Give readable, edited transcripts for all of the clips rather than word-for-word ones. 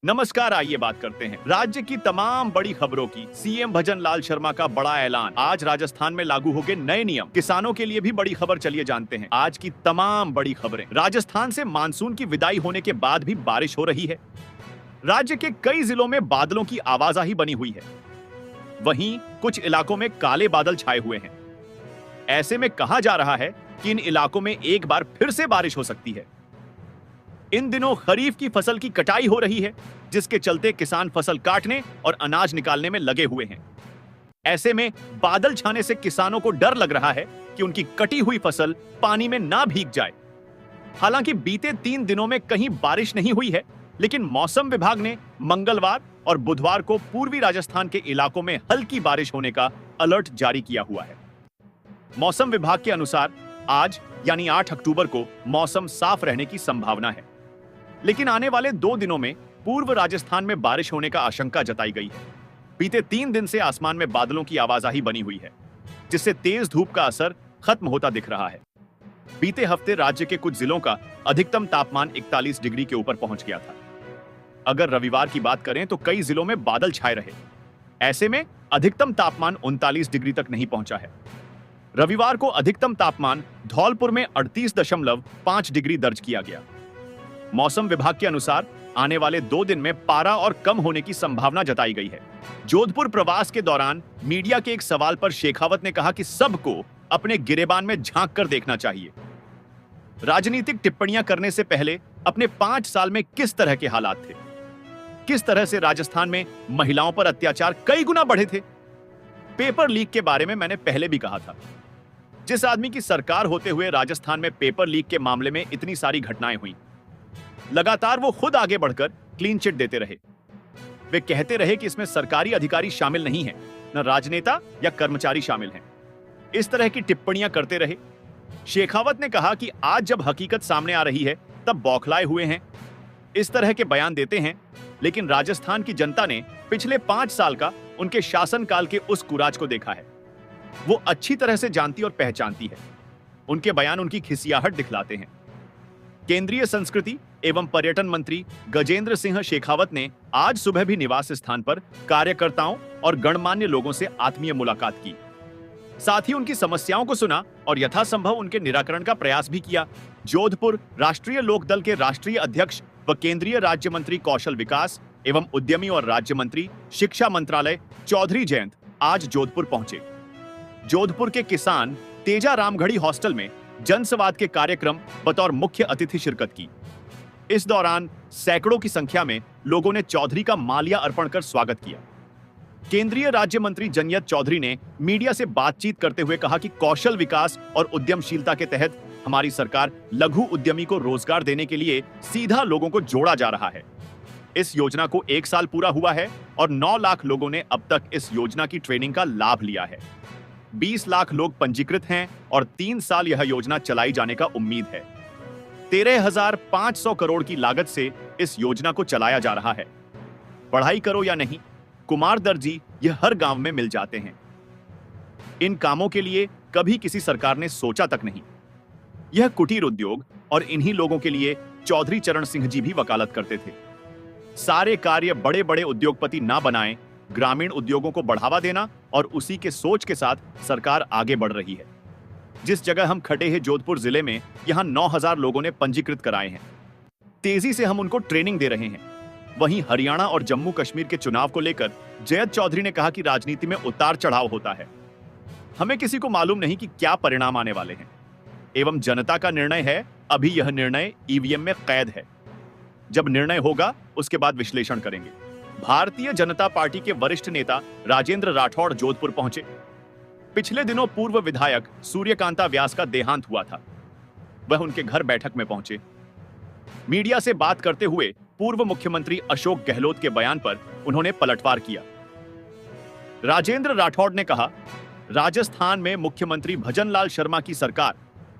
नमस्कार, आइए बात करते हैं राज्य की तमाम बड़ी खबरों की। सीएम भजन लाल शर्मा का बड़ा ऐलान। आज राजस्थान में लागू होंगे नए नियम। किसानों के लिए भी बड़ी खबर। चलिए जानते हैं आज की तमाम बड़ी खबरें। राजस्थान से मानसून की विदाई होने के बाद भी बारिश हो रही है। राज्य के कई जिलों में बादलों की आवाजाही बनी हुई है। वहीं कुछ इलाकों में काले बादल छाए हुए हैं। ऐसे में कहा जा रहा है कि इन इलाकों में एक बार फिर से बारिश हो सकती है। इन दिनों खरीफ की फसल की कटाई हो रही है, जिसके चलते किसान फसल काटने और अनाज निकालने में लगे हुए हैं। ऐसे में बादल छाने से किसानों को डर लग रहा है कि उनकी कटी हुई फसल पानी में ना भीग जाए। हालांकि बीते 3 दिनों में कहीं बारिश नहीं हुई है, लेकिन मौसम विभाग ने मंगलवार और बुधवार को पूर्वी राजस्थान के इलाकों में हल्की बारिश होने का अलर्ट जारी किया हुआ है। मौसम विभाग के अनुसार आज यानी 8 अक्टूबर को मौसम साफ रहने की संभावना है, लेकिन आने वाले 2 दिनों में पूर्व राजस्थान में बारिश होने का आशंका जताई गई है। बीते 3 दिन से आसमान में बादलों की आवाजाही बनी हुई है, जिससे तेज धूप का असर खत्म होता दिख रहा है। बीते हफ्ते राज्य के कुछ जिलों का अधिकतम तापमान 41 डिग्री के ऊपर पहुंच गया था। अगर रविवार की बात करें तो कई जिलों में बादल छाए रहे। ऐसे में अधिकतम तापमान 39 डिग्री तक नहीं पहुंचा है। रविवार को अधिकतम तापमान धौलपुर में 38.5 डिग्री दर्ज किया गया। मौसम विभाग के अनुसार आने वाले 2 दिन में पारा और कम होने की संभावना जताई गई है। जोधपुर प्रवास के दौरान मीडिया के एक सवाल पर शेखावत ने कहा कि सबको अपने गिरेबान में झांक कर देखना चाहिए। राजनीतिक टिप्पणियां करने से पहले अपने 5 साल में किस तरह के हालात थे, किस तरह से राजस्थान में महिलाओं पर अत्याचार कई गुना बढ़े थे। पेपर लीक के बारे में मैंने पहले भी कहा था। जिस आदमी की सरकार होते हुए राजस्थान में पेपर लीक के मामले में इतनी सारी घटनाएं हुई, लगातार वो खुद आगे बढ़कर क्लीन चिट देते रहे। वे कहते रहे कि इसमें सरकारी अधिकारी शामिल नहीं हैं, न राजनेता या कर्मचारी शामिल हैं। इस तरह की टिप्पणियां करते रहे। शेखावत ने कहा कि आज जब हकीकत सामने आ रही है तब बौखलाए हुए हैं, इस तरह के बयान देते हैं। लेकिन राजस्थान की जनता ने पिछले 5 साल का उनके शासनकाल के उस कुराज को देखा है। वो अच्छी तरह से जानती और पहचानती है। उनके बयान उनकी खिसियाहट दिखलाते हैं। केंद्रीय संस्कृति एवं पर्यटन मंत्री गजेंद्र सिंह शेखावत ने आज सुबह भी निवास स्थान पर कार्यकर्ताओं और गणमान्य लोगों से आत्मीय मुलाकात की। साथ ही उनकी समस्याओं को सुना और यथासंभव उनके निराकरण का प्रयास भी किया। जोधपुर राष्ट्रीय लोकदल के राष्ट्रीय अध्यक्ष व केंद्रीय राज्य मंत्री कौशल विकास एवं उद्यमी और राज्य मंत्री शिक्षा मंत्रालय चौधरी जयंत आज जोधपुर पहुंचे। जोधपुर के किसान तेजा रामगढ़ी हॉस्टल में जनसंवाद के कार्यक्रम बतौर मुख्य अतिथि शिरकत की। इस दौरान सैकड़ों की संख्या में लोगों ने चौधरी का माल्या अर्पण कर स्वागत किया। केंद्रीय राज्य मंत्री जयंत चौधरी ने मीडिया से बातचीत करते हुए कहा कि कौशल विकास और उद्यमशीलता के तहत हमारी सरकार लघु उद्यमी को रोजगार देने के लिए सीधा लोगों को जोड़ा जा रहा है। इस योजना को 1 साल पूरा हुआ है और 9 लाख लोगों ने अब तक इस योजना की ट्रेनिंग का लाभ लिया है। 20 लाख लोग पंजीकृत हैं और 3 साल यह योजना चलाई जाने का उम्मीद है। 13,500 करोड़ की लागत से इस योजना को चलाया जा रहा है। पढ़ाई करो या नहीं, कुमार दर्जी यह हर गांव में मिल जाते हैं। इन कामों के लिए कभी किसी सरकार ने सोचा तक नहीं। यह कुटीर उद्योग और इन्हीं लोगों के लिए चौधरी चरण सिंह जी भी वकालत करते थे। सारे कार्य बड़े बड़े उद्योगपति ना बनाएं, ग्रामीण उद्योगों को बढ़ावा देना और उसी के सोच के साथ सरकार आगे बढ़ रही है। जिस जगह हम खड़े हैं जोधपुर जिले में, यहां 9,000 लोगों ने पंजीकृत कराए हैं। तेजी से हम उनको ट्रेनिंग दे रहे हैं। वहीं हरियाणा और जम्मू कश्मीर के चुनाव को लेकर जयंत चौधरी ने कहा कि राजनीति में उतार चढ़ाव होता है। हमें किसी को मालूम नहीं कि क्या परिणाम आने वाले हैं, एवं जनता का निर्णय है। अभी यह निर्णय ईवीएम में कैद है। जब निर्णय होगा उसके बाद विश्लेषण करेंगे। भारतीय जनता पार्टी के वरिष्ठ नेता राजेंद्र राठौड़ जोधपुर पहुंचे। पिछले दिनों पूर्व विधायक सूर्यकांता व्यास का देहांत हुआ था। वह उनके घर बैठक में पहुंचे। मीडिया से बात करते हुए पूर्व मुख्यमंत्री अशोक गहलोत के बयान पर उन्होंने पलटवार किया। राजेंद्र राठौड़ ने कहा, राजस्थान में मुख्यमंत्री भजन लाल शर्मा की सरकार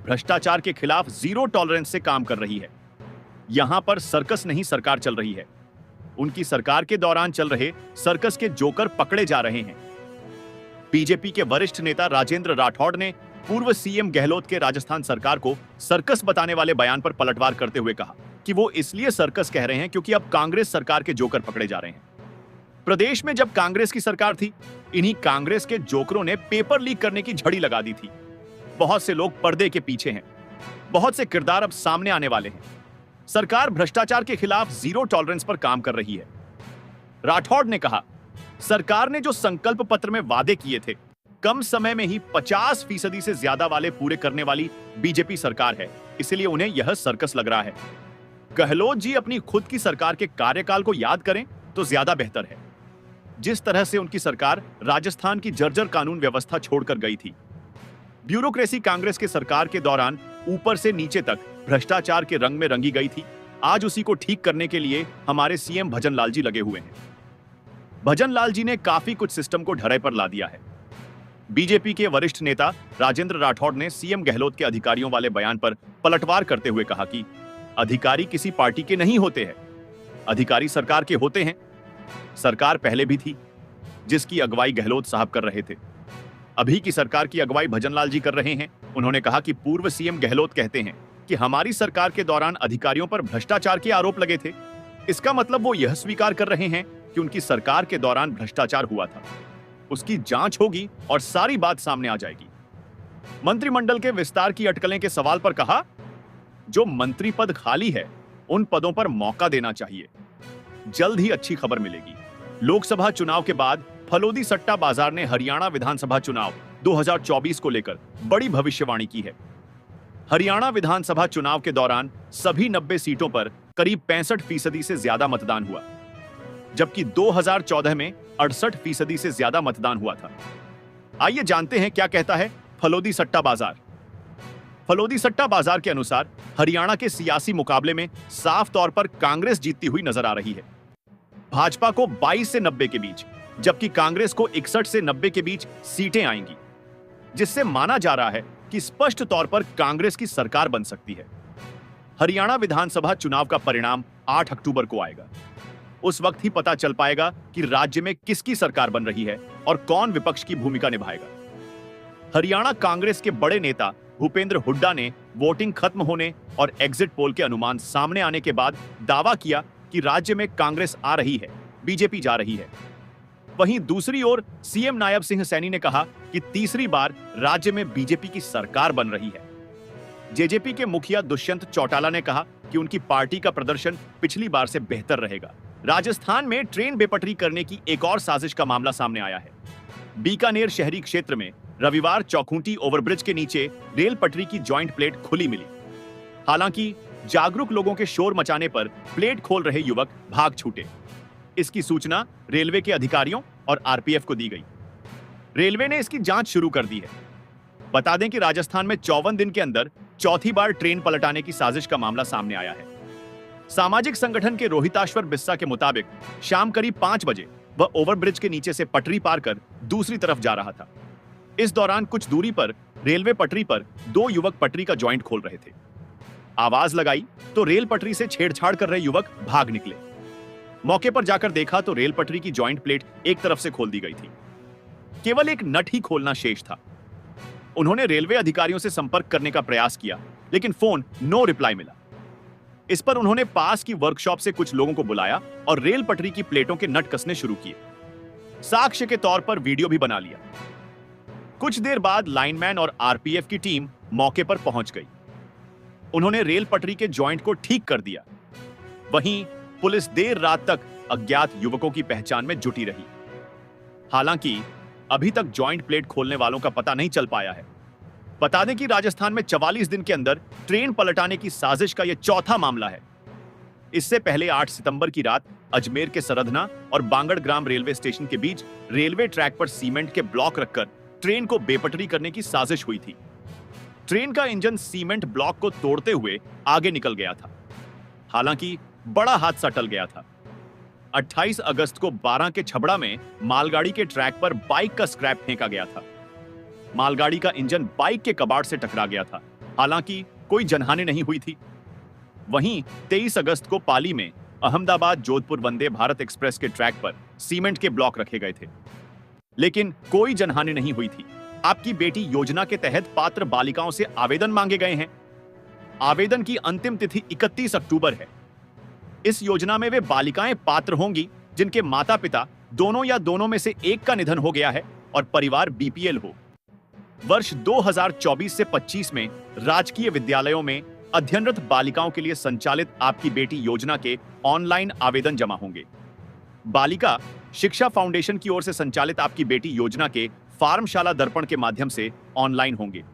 भ्रष्टाचार के खिलाफ जीरो टॉलरेंस से काम कर रही है। यहां पर सर्कस नहीं सरकार चल रही है। उनकी सरकार के दौरान चल रहे सर्कस के जोकर पकड़े जा रहे हैं। बीजेपी के वरिष्ठ नेता राजेंद्र राठौड़ ने पूर्व सीएम गहलोत के राजस्थान सरकार को सर्कस बताने वाले बयान पर पलटवार करते हुए कहा कि वो इसलिए सर्कस कह रहे हैं क्योंकि अब कांग्रेस सरकार के जोकर पकड़े जा रहे हैं। प्रदेश में जब कांग्रेस की सरकार थी, इन्हीं कांग्रेस के जोकरों ने पेपर लीक करने की झड़ी लगा दी थी। बहुत से लोग पर्दे के पीछे हैं, बहुत से किरदार अब सामने आने वाले हैं। सरकार भ्रष्टाचार के खिलाफ जीरो टॉलरेंस पर काम कर रही है। राठौड़ ने कहा, सरकार ने जो संकल्प पत्र में वादे किए थे, कम समय में ही 50% से ज्यादा वाले पूरे करने वाली बीजेपी सरकार है, इसलिए उन्हें यह सर्कस लग रहा है। गहलोत जी अपनी खुद की सरकार के कार्यकाल को याद करें तो ज्यादा बेहतर है। जिस तरह से उनकी सरकार राजस्थान की जर्जर कानून व्यवस्था छोड़कर गई थी। ब्यूरोक्रेसी कांग्रेस के सरकार के दौरान ऊपर से नीचे तक भ्रष्टाचार के रंग में रंगी गई थी। आज उसी को ठीक करने के लिए हमारे सीएम भजनलाल जी लगे हुए हैं। भजनलाल जी ने काफी कुछ सिस्टम को ढर्रे पर ला दिया है। बीजेपी के वरिष्ठ नेता राजेंद्र राठौड़ ने सीएम गहलोत के अधिकारियों वाले बयान पर पलटवार करते हुए कहा कि अधिकारी किसी पार्टी के नहीं होते हैं, अधिकारी सरकार के होते हैं। सरकार पहले भी थी, जिसकी अगुवाई गहलोत साहब कर रहे थे। अभी की सरकार की अगुवाई भजनलाल जी कर रहे हैं। उन्होंने कहा कि पूर्व सीएम गहलोत कहते हैं कि हमारी सरकार के दौरान अधिकारियों पर भ्रष्टाचार के आरोप लगे थे। इसका मतलब वो यह स्वीकार कर रहे हैं कि उनकी सरकार के दौरान भ्रष्टाचार हुआ था। उसकी जांच होगी और सारी बात सामने आ जाएगी। मंत्रिमंडल के विस्तार की अटकलें के सवाल पर कहा, जो मंत्री पद खाली है उन पदों पर मौका देना चाहिए। जल्द ही अच्छी खबर मिलेगी। लोकसभा चुनाव के बाद फलोदी सट्टा बाजार ने हरियाणा विधानसभा चुनाव 2024 को लेकर बड़ी भविष्यवाणी की है। हरियाणा विधानसभा चुनाव के दौरान सभी 90 सीटों पर करीब 65% से ज्यादा मतदान हुआ, जबकि 2014 में 68% से ज्यादा मतदान हुआ था। आइए जानते हैं क्या कहता है फलोदी सट्टा बाजार। फलोदी सट्टा बाजार के अनुसार हरियाणा के सियासी मुकाबले में साफ तौर पर कांग्रेस जीतती हुई नजर आ रही है। भाजपा को 22 से 90 के बीच, जबकि कांग्रेस को 61 से 90 के बीच सीटें आएंगी, जिससे माना जा रहा है कि स्पष्ट तौर पर कांग्रेस की सरकार बन सकती है। हरियाणा विधानसभा चुनाव का परिणाम 8 अक्टूबर को आएगा। उस वक्त ही पता चल पाएगा कि राज्य में किसकी सरकार बन रही है और कौन विपक्ष की भूमिका निभाएगा। हरियाणा कांग्रेस के बड़े नेता भूपेंद्र हुड्डा ने वोटिंग खत्म होने और एग्जिट पोल के अनुमान सामने आने के बाद दावा किया कि राज्य में कांग्रेस आ रही है, बीजेपी जा रही है। वहीं दूसरी ओर सीएम नायब सिंह सैनी ने कहा कि तीसरी बार राज्य में बीजेपी की सरकार बन रही है। जेजेपी के मुखिया दुष्यंत चौटाला ने कहा कि उनकी पार्टी का प्रदर्शन पिछली बार से बेहतर रहेगा। राजस्थान में ट्रेन बेपटरी करने की एक और साजिश का मामला सामने आया है। बीकानेर शहरी क्षेत्र में रविवार चौखूंटी ओवरब्रिज के नीचे रेल पटरी की जॉइंट प्लेट खुली मिली। हालांकि जागरूक लोगों के शोर मचाने पर प्लेट खोल रहे युवक भाग छूटे। इसकी सूचना रेलवे के अधिकारियों और आरपीएफ को दी गई। रेलवे ने इसकी जांच शुरू कर दी है। बता दें कि राजस्थान में 54 दिन के अंदर चौथी बार ट्रेन पलटाने की साजिश का मामला सामने आया है। सामाजिक संगठन के रोहिताश्वर बिस्सा के मुताबिक शाम करीब 5 बजे वह ओवरब्रिज के नीचे से पटरी पार कर दूसरी तरफ जा रहा था। इस दौरान कुछ दूरी पर रेलवे पटरी पर 2 युवक पटरी का जॉइंट खोल रहे थे। आवाज लगाई तो रेल पटरी से छेड़छाड़ कर रहे युवक भाग निकले। मौके पर जाकर देखा तो रेल पटरी की जॉइंट प्लेट एक तरफ से खोल दी गई थी। केवल एक नट ही खोलना शेष था। उन्होंने रेलवे अधिकारियों से संपर्क करने का प्रयास किया, लेकिन फोन नो रिप्लाई मिला। इस पर उन्होंने पास की वर्कशॉप से कुछ लोगों को बुलाया और रेल पटरी की प्लेटों के नट कसने शुरू किए। साक्ष्य के तौर पर वीडियो भी बना लिया। कुछ देर बाद लाइनमैन और आरपीएफ की टीम मौके पर पहुंच गई। उन्होंने रेल पटरी के जॉइंट को ठीक कर दिया। वहीं पुलिस देर रात तक अज्ञात युवकों की पहचान में जुटी रही। हालांकि अभी तक जॉइंट प्लेट खोलने वालों का पता नहीं चल पाया है। बता दें कि राजस्थान में 44 दिन के अंदर ट्रेन पलटाने की साजिश का यह चौथा मामला है। इससे पहले 8 सितंबर की रात अजमेर के सरधना और बांगड़ग्राम रेलवे स्टेशन के बीच रेलवे ट्रैक पर सीमेंट के ब्लॉक रखकर ट्रेन को बेपटरी करने की साजिश हुई थी। ट्रेन का इंजन सीमेंट ब्लॉक को तोड़ते हुए आगे निकल गया था। हालांकि बड़ा हादसा टल गया था। 28 अगस्त को 12 के छबड़ा में मालगाड़ी के ट्रैक पर बाइक का स्क्रैप फेंका गया था। मालगाड़ी का इंजन बाइक के कबाड़ से टकरा गया था। हालांकि कोई जनहानि नहीं हुई थी। वहीं 23 अगस्त को पाली में अहमदाबाद जोधपुर वंदे भारत एक्सप्रेस के ट्रैक पर सीमेंट के ब्लॉक रखे गए थे, लेकिन कोई जनहानि नहीं हुई थी। आपकी बेटी योजना के तहत पात्र बालिकाओं से आवेदन मांगे गए हैं। आवेदन की अंतिम तिथि 31 अक्टूबर है। इस योजना में वे बालिकाएं पात्र होंगी जिनके माता पिता दोनों या दोनों में से एक का निधन हो गया है और परिवार बीपीएल हो। वर्ष 2024 से 25 में राजकीय विद्यालयों में अध्ययनरत बालिकाओं के लिए संचालित आपकी बेटी योजना के ऑनलाइन आवेदन जमा होंगे। बालिका शिक्षा फाउंडेशन की ओर से संचालित आपकी बेटी योजना के फॉर्म शाला दर्पण के माध्यम से ऑनलाइन होंगे।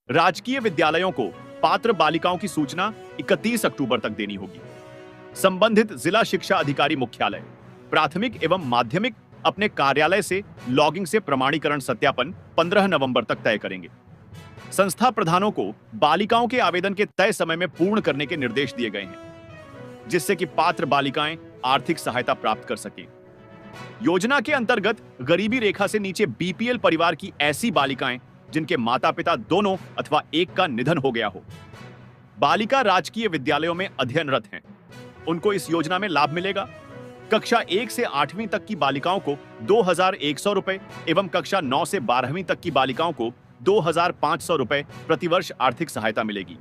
राजकीय विद्यालयों को पात्र बालिकाओं की सूचना 31 अक्टूबर तक देनी होगी। संबंधित जिला शिक्षा अधिकारी मुख्यालय, प्राथमिक एवं माध्यमिक अपने कार्यालय से लॉगिंग से प्रमाणीकरण सत्यापन 15 नवंबर तक तय करेंगे। संस्था प्रधानों को बालिकाओं के आवेदन के तय समय में पूर्ण करने के निर्देश दिए गए हैं, जिससे कि पात्र बालिकाएं आर्थिक सहायता प्राप्त कर सकें। योजना के अंतर्गत गरीबी रेखा से नीचे बीपीएल परिवार की ऐसी बालिकाएं जिनके माता पिता दोनों अथवा एक का निधन हो गया हो, बालिका राजकीय विद्यालयों में अध्ययनरत हैं, उनको इस योजना में लाभ मिलेगा। कक्षा 1 से 8वीं तक की बालिकाओं को 2,100 रुपए एवं कक्षा 9 से 12वीं तक की बालिकाओं को 2,500 रुपए प्रतिवर्ष आर्थिक सहायता मिलेगी।